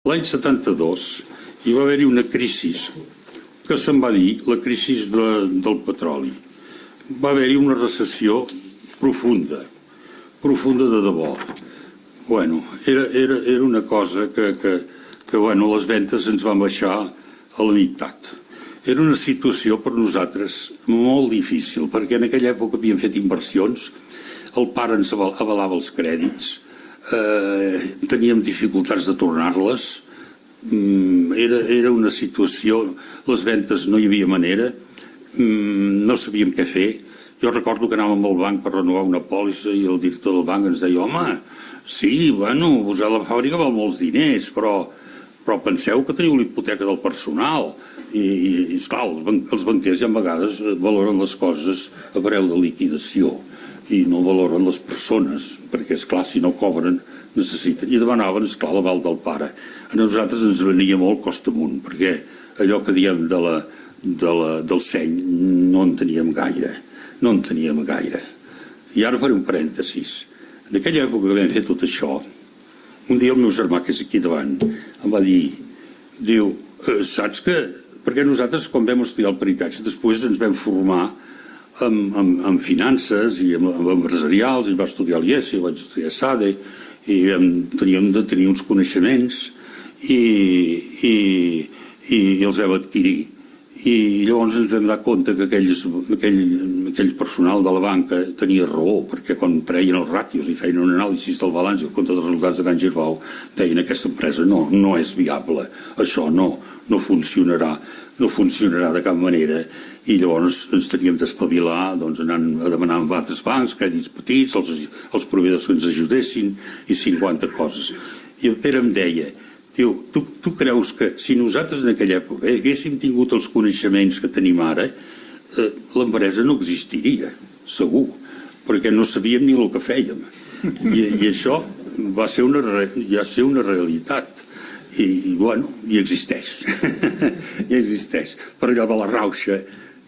L'any 72 hi va haver-hi una crisi que se'n va dir la crisi del petroli. Va haver-hi una recessió profunda de debò. Bueno, era una cosa que les ventes ens van baixar a la meitat. Era una situació per nosaltres molt difícil, perquè en aquella època havíem fet inversions, el pare ens avalava els crèdits, teníem dificultats de tornar-les, era una situació, les ventes no hi havia manera, no sabíem què fer. Jo recordo que anàvem al banc per renovar una pòlissa i el director del banc ens deia: home, sí, bueno, posar la fàbrica val molts diners, però penseu que teniu l'hipoteca del personal. I esclar, els banquers ja a vegades valoren les coses a preu de liquidació i no valoren les persones, perquè esclar, si no cobren necessiten, i demanaven, esclar, l'aval del pare. A nosaltres ens venia molt costa amunt, perquè allò que diem del seny no en teníem gaire. I ara faré un parèntesis. En aquella època que vam fer tot això, un dia el meu germà, que és aquí davant, em va dir, diu, saps que... Perquè nosaltres, quan vam estudiar el peritatge, després ens vam formar en finances i en empresarials, i va estudiar a l'IES, vaig estudiar a SADE, i teníem de tenir uns coneixements i els vam adquirir. I llavors ens vam dar compte que aquell personal de la banca tenia raó, perquè quan treien els ràtios i feien un anàlisi del balanç i el compte de resultats de Can Girbau, deien: aquesta empresa no és viable, això no funcionarà de cap manera. I llavors ens teníem d'espavilar anant a demanar amb altres bancs, crèdits petits, els proveïdors que ens ajudessin i 50 coses. I el Pere em deia: diu, tu creus que si nosaltres en aquella època haguéssim tingut els coneixements que tenim ara, l'empresa no existiria, segur, perquè no sabíem ni el que fèiem. I això va ser una realitat. I bueno, i existeix. I existeix. Per allò de la rauxa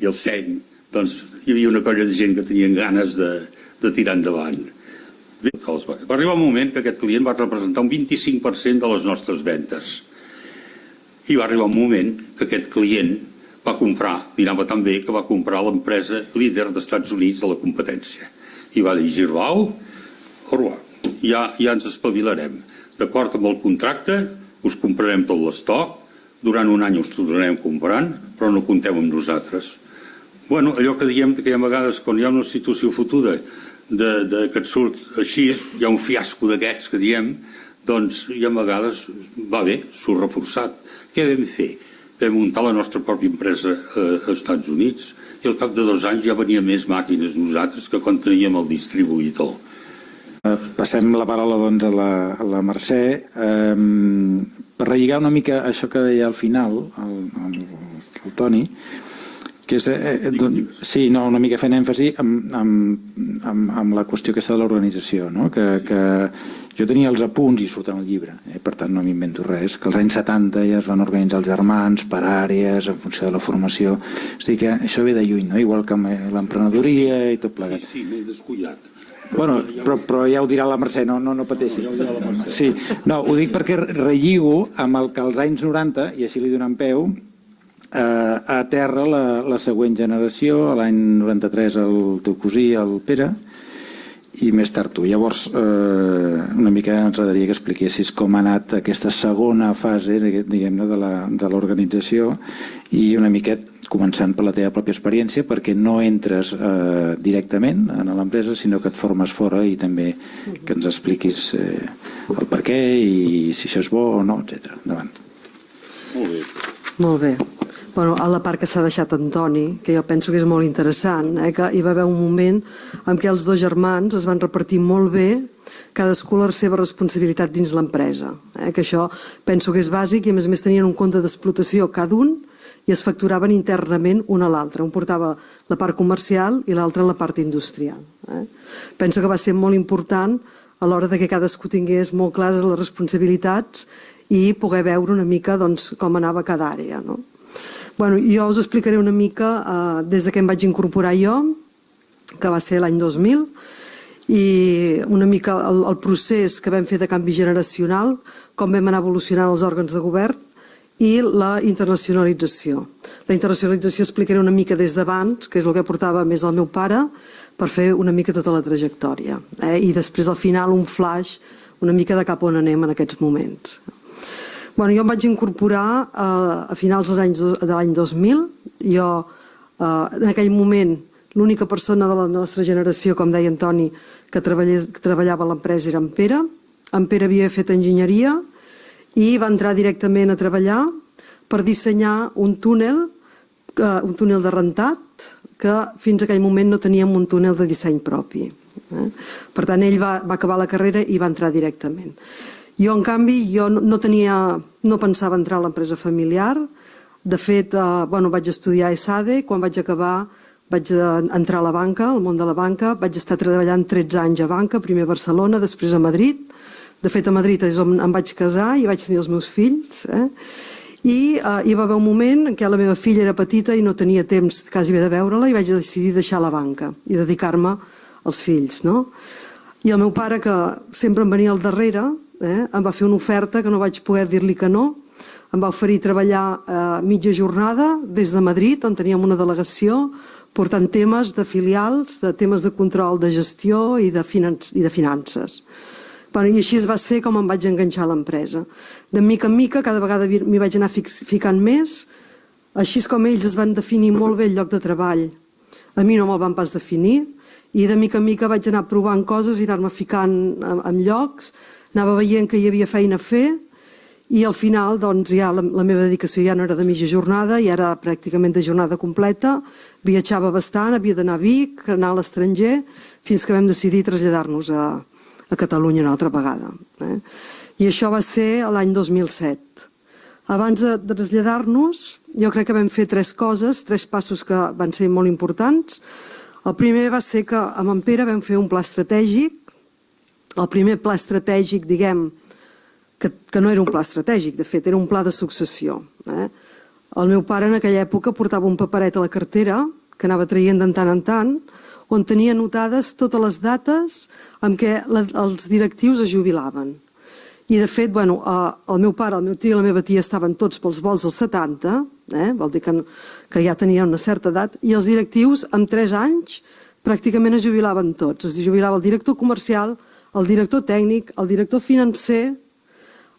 i el seny, doncs hi havia una colla de gent que tenien ganes de tirar endavant. Va arribar un moment que aquest client va representar un 25% de les nostres ventes. I va arribar un moment que aquest client va comprar, li anava tan bé que va comprar l'empresa líder dels Estats Units de la competència. I va dir: Girbau, ja ens espavilarem. D'acord amb el contracte, us comprarem tot l'estoc, durant un any us tornarem comprant, però no compteu amb nosaltres. Bueno, allò que diem que hi ha vegades, quan hi ha una situació fotuda, que et surt així, hi ha un fiasco d'aquests que diem, doncs hi ha vegades, va bé, surt reforçat. Què vam fer? Vam muntar la nostra pròpia empresa als Estats Units i al cap de 2 anys ja venia més màquines nosaltres que quan teníem el distribuïdor. Passem la paraula doncs a la Mercè. Per relligar una mica això que deia al final el Toni, que és una mica fent èmfasi amb la qüestió aquesta de l'organització, que jo tenia els apunts i surten al llibre, per tant no m'invento res, que als anys 70 ja es van organitzar els germans per àrees en funció de la formació, és a dir que això ve de lluny, igual que l'emprenedoria i tot plegat. Sí, m'he descuidat. Bueno, però ja ho dirà la Mercè, no pateixi. Sí, no, ho dic perquè relligo amb el que als anys 90, i així li donem peu, a terra la següent generació, l'any 93 el teu cosí, el Pere, i més tard tu. Llavors, una mica ens agradaria que expliquessis com ha anat aquesta segona fase, diguem-ne, de l'organització i una miqueta començant per la teva pròpia experiència, perquè no entres directament a l'empresa, sinó que et formes fora i també que ens expliquis el per què i si això és bo o no, etc. Endavant. Molt bé. Molt bé. A la part que s'ha deixat Antoni, que jo penso que és molt interessant, que hi va haver un moment en què els 2 germans es van repartir molt bé cadascú la seva responsabilitat dins l'empresa, que això penso que és bàsic i a més tenien un compte d'explotació cada un i es facturaven internament un a l'altre. Un portava la part comercial i l'altre la part industrial. Penso que va ser molt important a l'hora que cadascú tingués molt clares les responsabilitats i poder veure una mica com anava cada àrea. Jo us explicaré una mica des que em vaig incorporar jo, que va ser l'any 2000, i una mica el procés que vam fer de canvi generacional, com vam anar evolucionant els òrgans de govern i la internacionalització. La internacionalització explicaré una mica des d'abans, que és el que portava més el meu pare, per fer una mica tota la trajectòria. I després al final un flash una mica de cap on anem en aquests moments. Jo em vaig incorporar a finals de l'any 2000. Jo, en aquell moment, l'única persona de la nostra generació, com deia Antoni, que treballava a l'empresa era en Pere. En Pere havia fet enginyeria i va entrar directament a treballar per dissenyar un túnel de rentat, que fins a aquell moment no teníem un túnel de disseny propi. Per tant, ell va acabar la carrera i va entrar directament. Jo, en canvi, no pensava entrar a l'empresa familiar. De fet, vaig estudiar a ESADE. Quan vaig acabar vaig entrar a la banca, al món de la banca. Vaig estar treballant 13 anys a banca, primer a Barcelona, després a Madrid. De fet, a Madrid és on em vaig casar i vaig tenir els meus fills. I hi va haver un moment en què la meva filla era petita i no tenia temps quasi bé de veure-la i vaig decidir deixar la banca i dedicar-me als fills. I el meu pare, que sempre em venia al darrere, em va fer una oferta que no vaig poder dir-li que no. Em va oferir treballar mitja jornada des de Madrid, on teníem una delegació, portant temes de filials, de temes de control de gestió i de finances. I així va ser com em vaig enganxar a l'empresa. De mica en mica, cada vegada m'hi vaig anar ficant més. Així és com ells es van definir molt bé el lloc de treball. A mi no me'l van pas definir. I de mica en mica vaig anar provant coses i anar-me ficant en llocs. Anava veient que hi havia feina a fer. I al final, doncs, ja la meva dedicació ja no era de mitja jornada, ja era pràcticament de jornada completa. Viatjava bastant, havia d'anar a Vic, anar a l'estranger, fins que vam decidir traslladar-nos a Catalunya una altra vegada. I això va ser l'any 2007. Abans de traslladar-nos, jo crec que vam fer 3 coses, 3 passos que van ser molt importants. El primer va ser que amb en Pere vam fer un pla estratègic. El primer pla estratègic, diguem, que no era un pla estratègic, de fet, era un pla de successió. El meu pare en aquella època portava un paperet a la cartera, que anava traient de tant en tant, on tenia anotades totes les dates en què els directius es jubilaven. I, de fet, el meu pare, el meu tio i la meva tia estaven tots pels volts dels 70, vol dir que ja tenia una certa edat, i els directius, en 3 anys, pràcticament es jubilaven tots. Es jubilava el director comercial, el director tècnic, el director financer,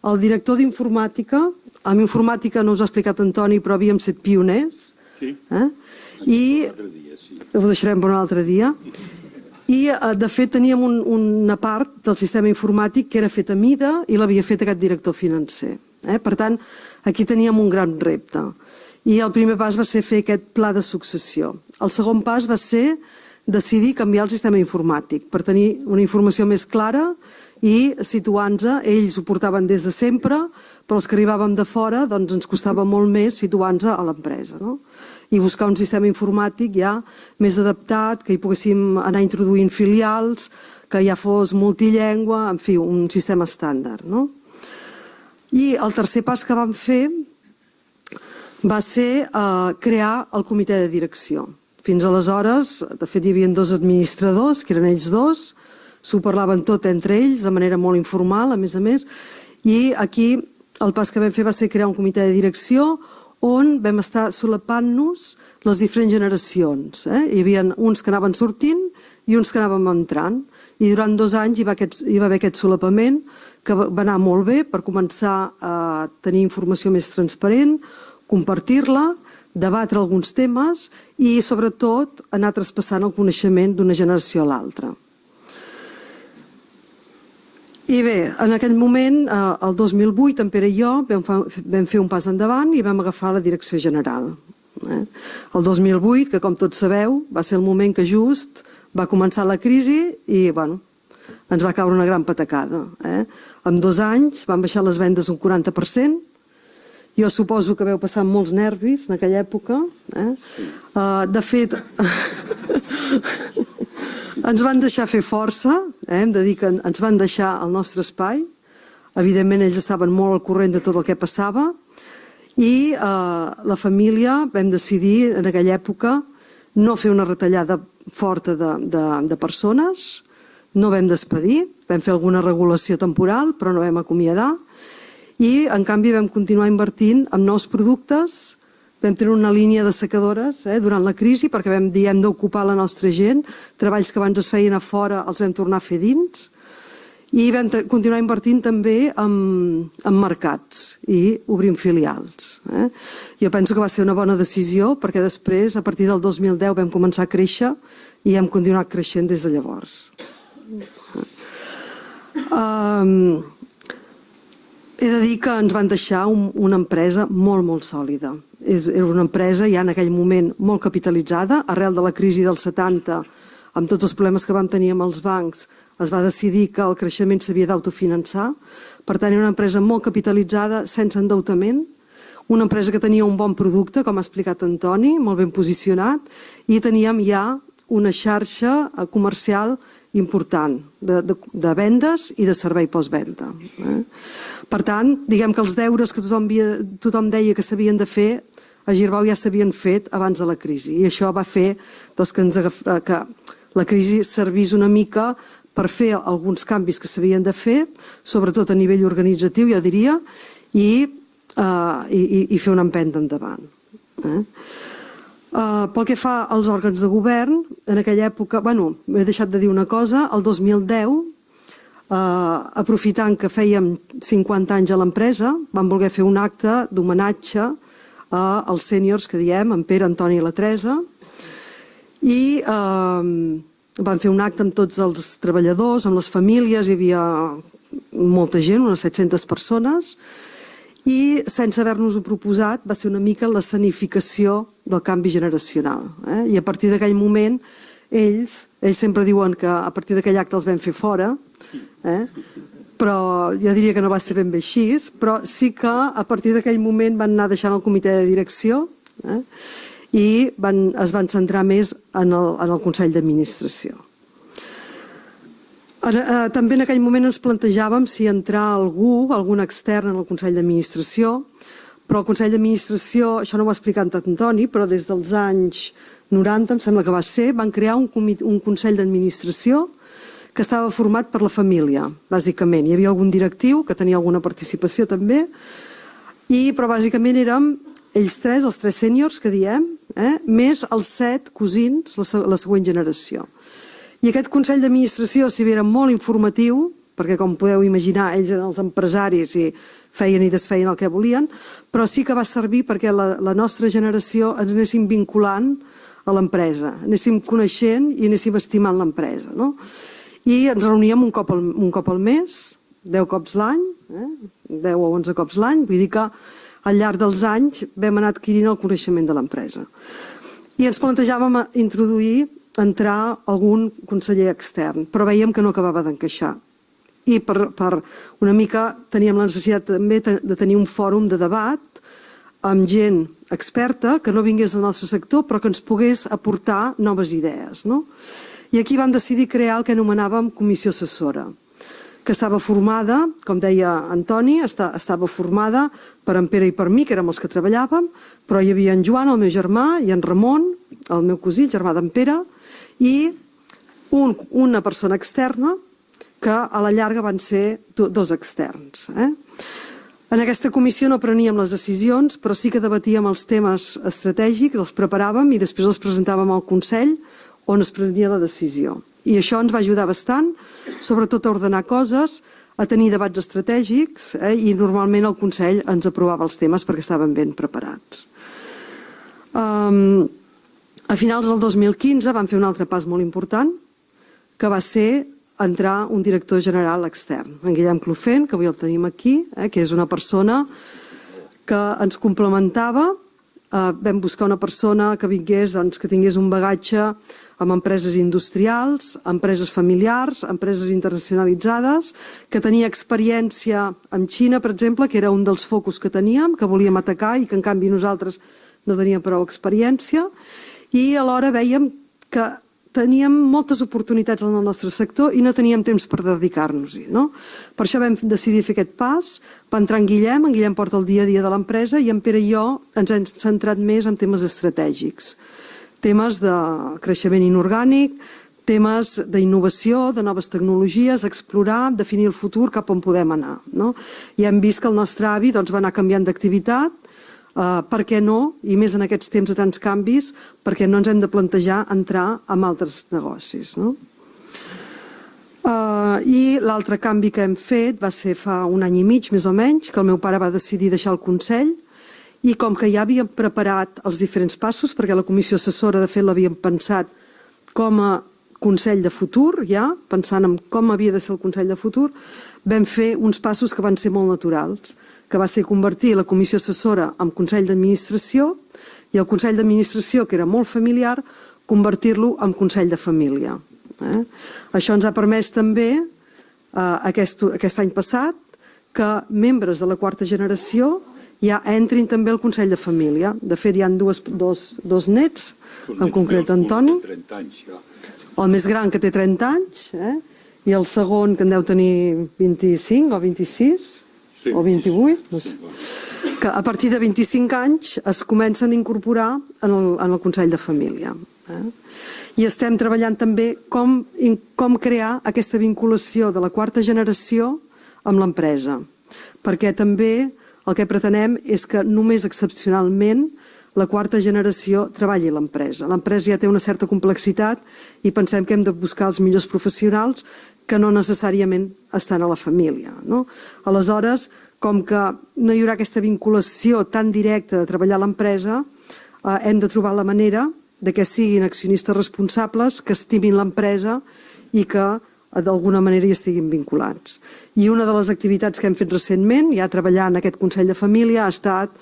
el director d'informàtica. Amb informàtica no us ha explicat Antoni, però havíem set pioners. Sí. I ho deixarem per un altre dia. I, de fet, teníem una part del sistema informàtic que era fet a mida i l'havia fet aquest director financer. Per tant, aquí teníem un gran repte. I el primer pas va ser fer aquest pla de successió. El segon pas va ser decidir canviar el sistema informàtic per tenir una informació més clara i situant-nos. Ells ho portaven des de sempre, però els que arribàvem de fora doncs ens costava molt més situar-nos a l'empresa. I buscar un sistema informàtic ja més adaptat, que hi poguéssim anar introduint filials, que ja fos multillengua, en fi, un sistema estàndard. I el tercer pas que vam fer va ser crear el comitè de direcció. Fins aleshores, de fet, hi havia 2 administradors, que eren ells 2, s'ho parlaven tot entre ells, de manera molt informal, a més, i aquí el pas que vam fer va ser crear un comitè de direcció on vam estar solapant-nos les diferents generacions. Hi havia uns que anaven sortint i uns que anàvem entrant. I durant 2 anys hi va haver aquest solapament que va anar molt bé per començar a tenir informació més transparent, compartir-la, debatre alguns temes i, sobretot, anar traspassant el coneixement d'una generació a l'altra. I bé, en aquell moment, el 2008, en Pere i jo vam fer un pas endavant i vam agafar la direcció general. El 2008, que com tots sabeu, va ser el moment que just va començar la crisi i ens va caure una gran patacada. En 2 anys van baixar les vendes un 40%. Jo suposo que vau passar molts nervis en aquella època. De fet, ens van deixar fer força, hem de dir que ens van deixar el nostre espai. Evidentment, ells estaven molt al corrent de tot el que passava. I la família vam decidir, en aquella època, no fer una retallada forta de persones, no vam despedir, vam fer alguna regulació temporal, però no vam acomiadar, i en canvi vam continuar invertint en nous productes, vam tenir una línia de secadores durant la crisi perquè vam dir hem d'ocupar la nostra gent, treballs que abans es feien a fora els vam tornar a fer dins, i vam continuar invertint també en mercats i obrint filials. Jo penso que va ser una bona decisió perquè després, a partir del 2010, vam començar a créixer i hem continuat creixent des de llavors. He de dir que ens van deixar una empresa molt, molt sòlida. Era una empresa ja en aquell moment molt capitalitzada, arrel de la crisi dels 70, amb tots els problemes que vam tenir amb els bancs, es va decidir que el creixement s'havia d'autofinançar. Per tant, era una empresa molt capitalitzada, sense endeutament, una empresa que tenia un bon producte, com ha explicat Antoni, molt ben posicionat, i teníem ja una xarxa comercial important de vendes i de servei postvenda. Per tant, diguem que els deures que tothom deia que s'havien de fer, a Girbau ja s'havien fet abans de la crisi, i això va fer que la crisi servís una mica per fer alguns canvis que s'havien de fer, sobretot a nivell organitzatiu, jo diria, i fer una empenta endavant. Pel que fa als òrgans de govern, en aquella època, he deixat de dir una cosa, el 2010, aprofitant que fèiem 50 anys a l'empresa, vam voler fer un acte d'homenatge als sèniors que diem, en Pere, Antoni i la Teresa, i van fer un acte amb tots els treballadors, amb les famílies, hi havia molta gent, unes 700 persones, i sense haver-nos-ho proposat va ser una mica l'escenificació del canvi generacional. I a partir d'aquell moment ells sempre diuen que a partir d'aquell acte els vam fer fora, però jo diria que no va ser ben bé així, però sí que a partir d'aquell moment van anar deixant el comitè de direcció i es van centrar més en el Consell d'Administració. També en aquell moment ens plantejàvem si entrar algun extern en el Consell d'Administració, però el Consell d'Administració, això no ho ha explicat Antoni, però des dels anys 90, em sembla que va ser, van crear un Consell d'Administració que estava format per la família, bàsicament. Hi havia algun directiu que tenia alguna participació també, però bàsicament érem ells tres, els tres sèniors que diem, més els 7 cosins, la següent generació. I aquest Consell d'Administració, si bé era molt informatiu, perquè com podeu imaginar ells eren els empresaris i feien i desfeien el que volien, però sí que va servir perquè la nostra generació ens anéssim vinculant a l'empresa, anéssim coneixent i anéssim estimant l'empresa. I ens reuníem un cop al mes, 10 cops l'any, 10 o 11 cops l'any, vull dir que al llarg dels anys vam anar adquirint el coneixement de l'empresa. I ens plantejàvem entrar algun conseller extern, però veiem que no acabava d'encaixar. I per una mica teníem la necessitat també de tenir un fòrum de debat amb gent experta que no vingués del nostre sector però que ens pogués aportar noves idees. I aquí vam decidir crear el que anomenàvem comissió assessora, que estava formada, com deia Antoni, estava formada per en Pere i per mi, que érem els que treballàvem, però hi havia en Joan, el meu germà, i en Ramon, el meu cosí, el germà d'en Pere, i una persona externa, que a la llarga van ser 2 externs. En aquesta comissió no preníem les decisions, però sí que debatíem els temes estratègics, els preparàvem i després els presentàvem al Consell, on es prenia la decisió. I això ens va ajudar bastant, sobretot a ordenar coses, a tenir debats estratègics, i normalment el Consell ens aprovava els temes perquè estaven ben preparats. A finals del 2015 vam fer un altre pas molt important, que va ser entrar un director general extern, en Guillem Clofent, que avui el tenim aquí, que és una persona que ens complementava. Vam buscar una persona que vingués, que tingués un bagatge amb empreses industrials, empreses familiars, empreses internacionalitzades, que tenia experiència amb Xina, per exemple, que era un dels focus que teníem, que volíem atacar i que en canvi nosaltres no teníem prou experiència, i alhora vèiem que teníem moltes oportunitats en el nostre sector i no teníem temps per dedicar-nos-hi. Per això vam decidir fer aquest pas, va entrar en Guillem porta el dia a dia de l'empresa i en Pere i jo ens hem centrat més en temes estratègics, temes de creixement inorgànic, temes d'innovació, de noves tecnologies, explorar, definir el futur, cap on podem anar. No? I hem vist que el nostre avi va anar canviant d'activitat, per què no, i més en aquests temps de tants canvis, perquè no ens hem de plantejar entrar en altres negocis. No? I l'altre canvi que hem fet va ser fa un any i mig, més o menys, que el meu pare va decidir deixar el Consell, i com que ja havíem preparat els diferents passos, perquè la comissió assessora, de fet, l'havíem pensat com a Consell de futur, ja, pensant en com havia de ser el Consell de futur, vam fer uns passos que van ser molt naturals, que va ser convertir la comissió assessora en Consell d'Administració i el Consell d'Administració, que era molt familiar, convertir-lo en Consell de Família. Això ens ha permès també, aquest any passat, que membres de la quarta generació ja entrin també al Consell de Família. De fet, hi ha dos nets, en concret Antoni, el més gran que té 30 anys, i el segon que en deu tenir 25 o 26 o 28, no sé, que a partir de 25 anys es comencen a incorporar en el Consell de Família. I estem treballant també com crear aquesta vinculació de la quarta generació amb l'empresa, perquè també el que pretenem és que només excepcionalment la quarta generació treballi a l'empresa. L'empresa ja té una certa complexitat i pensem que hem de buscar els millors professionals que no necessàriament estan a la família. No? Aleshores, com que no hi haurà aquesta vinculació tan directa de treballar a l'empresa, hem de trobar la manera de que siguin accionistes responsables, que estimin l'empresa i que d'alguna manera hi estiguin vinculats. I una de les activitats que hem fet recentment, ja treballant en aquest Consell de Família, ha estat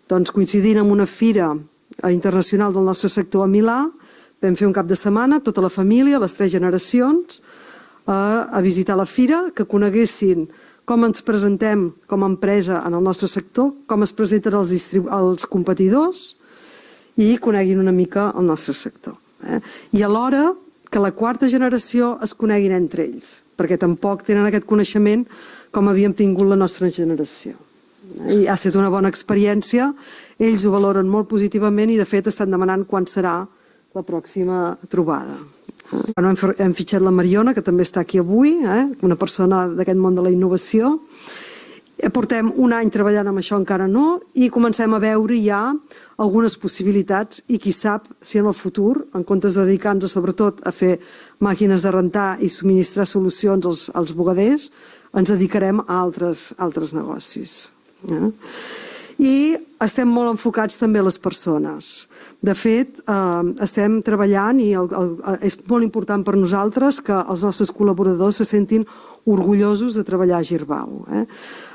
coincidint amb una fira internacional del nostre sector a Milà. Vam fer un cap de setmana, tota la família, les 3 generacions, a visitar la fira, que coneguessin com ens presentem com a empresa en el nostre sector, com es presenten els competidors i coneguin una mica el nostre sector. I alhora que la quarta generació es coneguin entre ells, perquè tampoc tenen aquest coneixement com havíem tingut la nostra generació. I ha estat una bona experiència, ells ho valoren molt positivament i de fet estan demanant quan serà la pròxima trobada. Hem fitxat la Mariona, que també està aquí avui, una persona d'aquest món de la innovació. Portem un any treballant amb això, encara no, i comencem a veure ja algunes possibilitats i qui sap si en el futur, en comptes de dedicar-nos sobretot a fer màquines de rentar i subministrar solucions als bugaders, ens dedicarem a altres negocis. I estem molt enfocats també a les persones. De fet, estem treballant i és molt important per nosaltres que els nostres col·laboradors se sentin orgullosos de treballar a Girbau.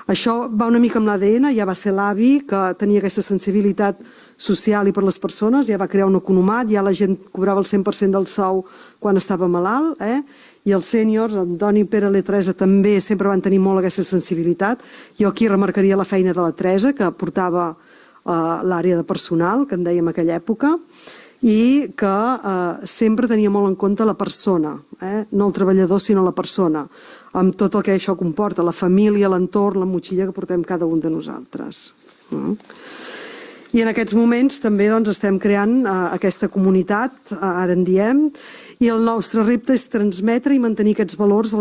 Això va una mica amb l'ADN, ja va ser l'avi que tenia aquesta sensibilitat social i per les persones, ja va crear un economat, ja la gent cobrava el 100% del sou quan estava malalt, i els sèniors, Antoni, Pere i Teresa també sempre van tenir molt aquesta sensibilitat. Jo aquí remarcaria la feina de la Teresa, que portava l'àrea de personal, que en dèiem en aquella època, i que sempre tenia molt en compte la persona, no el treballador sinó la persona, amb tot el que això comporta, la família, l'entorn, la motxilla que portem cada un de nosaltres. I en aquests moments també estem creant aquesta comunitat, ara en diem, i el nostre repte és transmetre i mantenir aquests valors a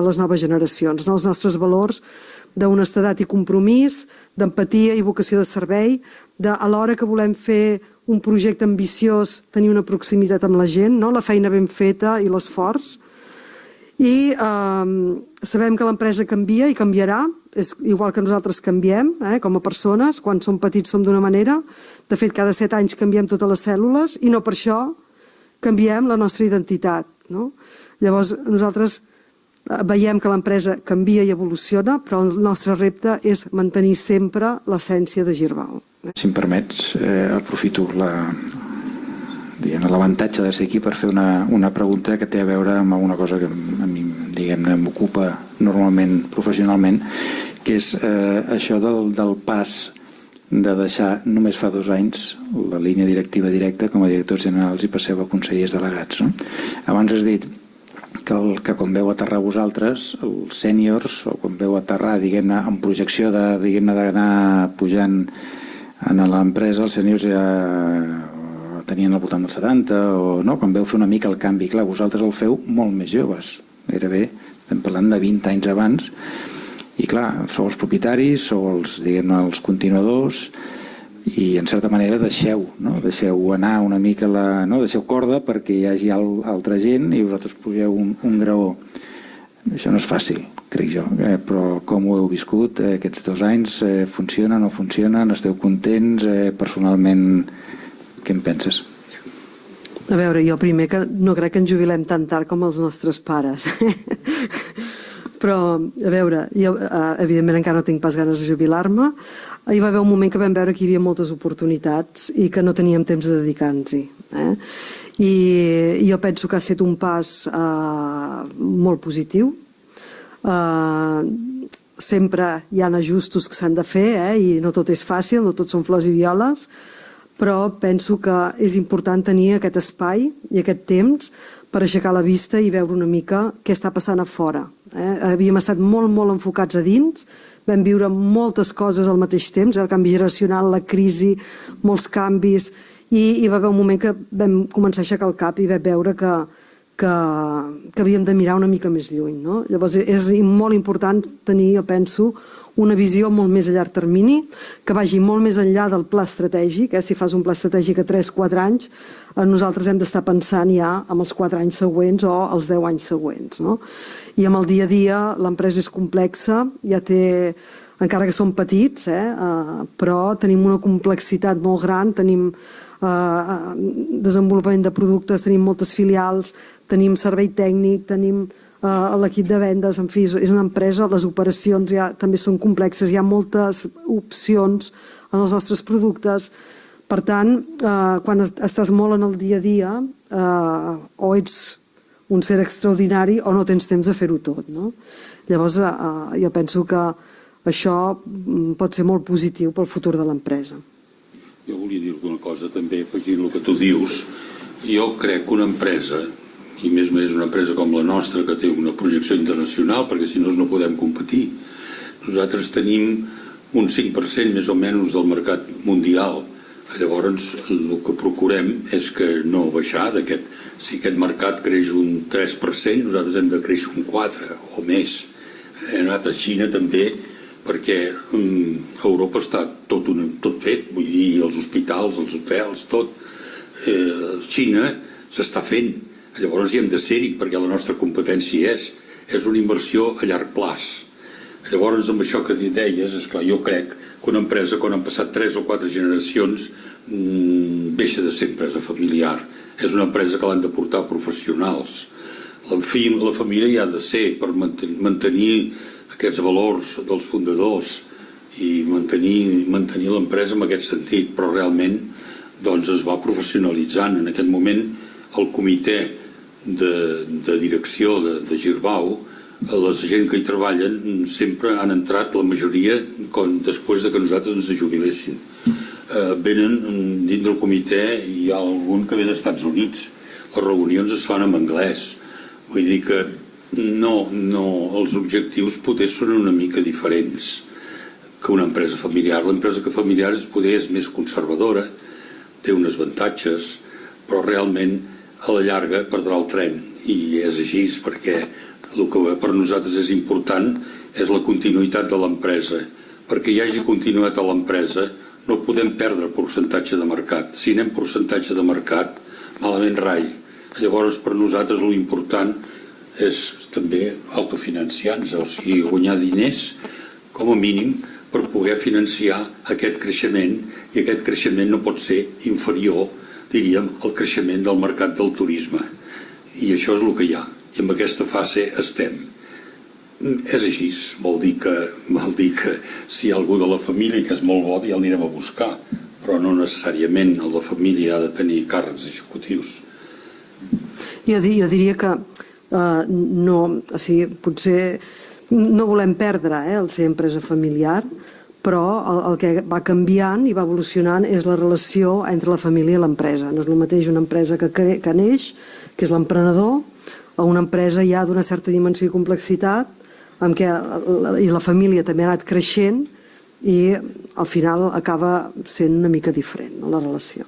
les noves generacions, els nostres valors d'honestedat i compromís, d'empatia i vocació de servei, alhora que volem fer un projecte ambiciós, tenir una proximitat amb la gent, la feina ben feta i l'esforç. I sabem que l'empresa canvia i canviarà, és igual que nosaltres canviem com a persones, quan som petits som d'una manera, de fet cada 7 anys canviem totes les cèl·lules i no per això canviem la nostra identitat. Llavors nosaltres veiem que l'empresa canvia i evoluciona, però el nostre repte és mantenir sempre l'essència de Girbau. Si em permets, aprofito l'avantatge de ser aquí per fer una pregunta que té a veure amb una cosa que a mi m'ocupa normalment professionalment, que és això del pas de deixar només fa 2 anys la línia directiva directa com a directors generals i passeu a consellers delegats. Abans has dit que quan veu aterrar vosaltres, els sèniors, o quan veu aterrar amb projecció d'anar pujant a l'empresa, els sèniors ja tenien al voltant dels 70, o no, quan veu fer una mica el canvi. Clar, vosaltres el feu molt més joves, gairebé, estem parlant de 20 anys abans, i clar, sou els propietaris, sou els, diguem-ne, els continuadors, i en certa manera deixeu anar una mica deixeu corda perquè hi hagi altra gent i vosaltres poseu un graó. Això no és fàcil, crec jo, però com ho heu viscut aquests 2 anys? Funciona, no funciona? Esteu contents? Personalment, què en penses? A veure, jo primer que no crec que ens jubilem tan tard com els nostres pares. Però, a veure, jo evidentment encara no tinc pas ganes de jubilar-me. Hi va haver un moment que vam veure que hi havia moltes oportunitats i que no teníem temps de dedicar-nos-hi. I jo penso que ha estat un pas molt positiu. Sempre hi ha ajustos que s'han de fer i no tot és fàcil, no tot són flors i violes, però penso que és important tenir aquest espai i aquest temps per aixecar la vista i veure una mica què està passant a fora. Havíem estat molt, molt enfocats a dins, vam viure moltes coses al mateix temps, el canvi generacional, la crisi, molts canvis, i hi va haver un moment que vam començar a aixecar el cap i vam veure que havíem de mirar una mica més lluny. Llavors és molt important tenir, jo penso, una visió molt més a llarg termini, que vagi molt més enllà del pla estratègic. Si fas un pla estratègic a 3-4 anys, nosaltres hem d'estar pensant ja en els 4 anys següents o els 10 anys següents. I amb el dia a dia l'empresa és complexa, ja té, encara que som petits, però tenim una complexitat molt gran, tenim desenvolupament de productes, tenim moltes filials, tenim servei tècnic, tenim l'equip de vendes, en fi, és una empresa, les operacions ja també són complexes, hi ha moltes opcions en els nostres productes. Per tant, quan estàs molt en el dia a dia, o ets un ser extraordinari o no tens temps de fer-ho tot. Llavors, jo penso que això pot ser molt positiu pel futur de l'empresa. Jo volia dir alguna cosa també, afegint el que tu dius. Jo crec que una empresa, i més una empresa com la nostra, que té una projecció internacional, perquè si no podem competir, nosaltres tenim un 5% més o menys del mercat mundial. Llavors, el que procurem és que no baixar d'aquest. Si aquest mercat creix un 3%, nosaltres hem de créixer un 4% o més. Hem anat a Xina també, perquè a Europa està tot fet, vull dir, els hospitals, els hotels, tot. Xina s'està fent. Llavors hi hem de ser-hi, perquè la nostra competència és una inversió a llarg plaç. Llavors, amb això que deies, esclar, jo crec que una empresa, quan han passat 3 o 4 generacions, deixa de ser empresa familiar. És una empresa que l'han de portar professionals. La família hi ha de ser per mantenir aquests valors dels fundadors i mantenir l'empresa en aquest sentit, però realment es va professionalitzant. En aquest moment, el comitè de direcció de Girbau, la gent que hi treballen sempre han entrat, la majoria, després que nosaltres ens jubiléssim. Venen dins del comitè, hi ha algun que ve dels Estats Units, les reunions es fan en anglès, vull dir que els objectius potser són una mica diferents que una empresa familiar. L'empresa familiar és més conservadora, té uns avantatges, però realment a la llarga perdrà el tren, i és així, perquè el que per nosaltres és important és la continuïtat de l'empresa. Perquè hi hagi continuïtat a l'empresa no podem perdre percentatge de mercat. Si anem percentatge de mercat, malament rai. Llavors per nosaltres l'important és també autofinanciar-nos, o sigui, guanyar diners com a mínim per poder financiar aquest creixement, i aquest creixement no pot ser inferior, diríem, al creixement del mercat del turisme. I això és el que hi ha, i en aquesta fase estem. És així, vol dir que si hi ha algú de la família que és molt bo, ja l'anirem a buscar, però no necessàriament el de família ha de tenir càrrecs executius. Jo diria que potser no volem perdre el ser empresa familiar, però el que va canviant i va evolucionant és la relació entre la família i l'empresa. No és el mateix una empresa que neix, que és l'emprenedor, o una empresa ja d'una certa dimensió i complexitat, en què la família també ha anat creixent i al final acaba sent una mica diferent la relació.